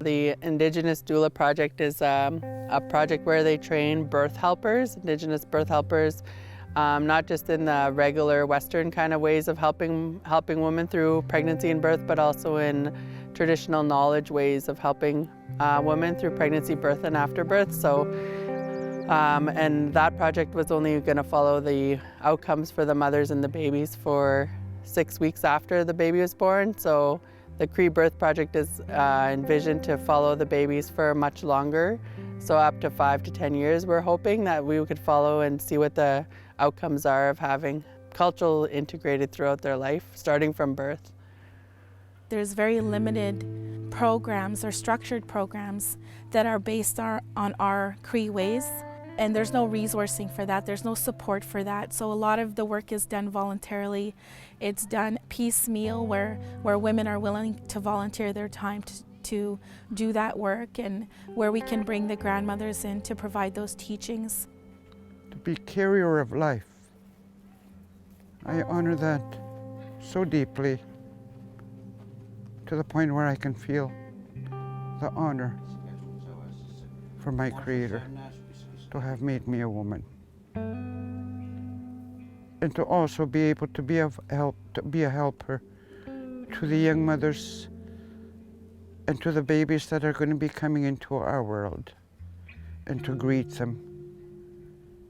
The Indigenous Doula Project is a project where they train birth helpers, Indigenous birth helpers, not just in the regular Western kind of ways of helping women through pregnancy and birth, but also in traditional knowledge ways of helping women through pregnancy, birth, and afterbirth. So, and that project was only going to follow the outcomes for the mothers and the babies for 6 weeks after the baby was born. So the Cree Birth Project is envisioned to follow the babies for much longer, so up to 5 to 10 years. We're hoping that we could follow and see what the outcomes are of having cultural integrated throughout their life, starting from birth. There's very limited programs or structured programs that are based on our Cree ways, and there's no resourcing for that, there's no support for that. So a lot of the work is done voluntarily. It's done piecemeal where women are willing to volunteer their time to do that work, and where we can bring the grandmothers in to provide those teachings. To be carrier of life, I honor that so deeply, to the point where I can feel the honor for my Creator to have made me a woman, and to also be able to be of help, to be a helper to the young mothers and to the babies that are going to be coming into our world, and to greet them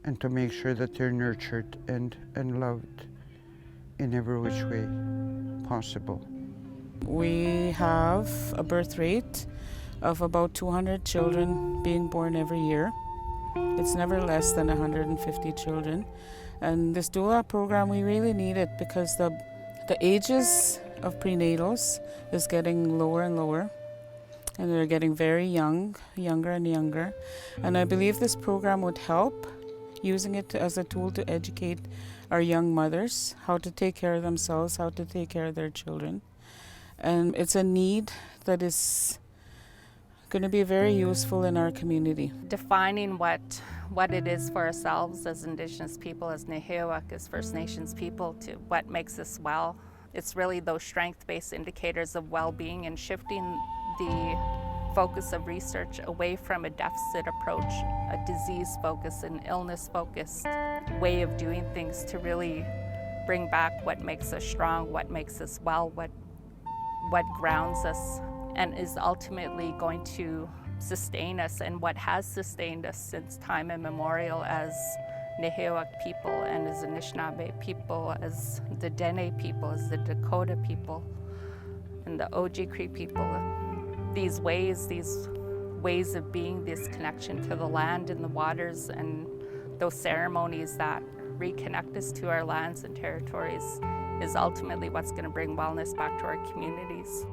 and to make sure that they're nurtured and loved in every which way possible. We have a birth rate of about 200 children being born every year. It's never less than 150 children. And this doula program, we really need it because the ages of prenatals is getting lower and lower, and they're getting very young, younger and younger. And I believe this program would help, using it as a tool to educate our young mothers how to take care of themselves, how to take care of their children. And it's a need that is going to be very useful in our community. Defining what it is for ourselves as Indigenous people, as Nehiyawak, as First Nations people, to what makes us well. It's really those strength-based indicators of well-being, and shifting the focus of research away from a deficit approach, a disease-focused and illness-focused way of doing things, to really bring back what makes us strong, what makes us well, what grounds us, and is ultimately going to sustain us, and what has sustained us since time immemorial as Nehiyawak people, and as Anishinaabe people, as the Dene people, as the Dakota people, and the OG Cree people. These ways of being, this connection to the land and the waters, and those ceremonies that reconnect us to our lands and territories, is ultimately what's going to bring wellness back to our communities.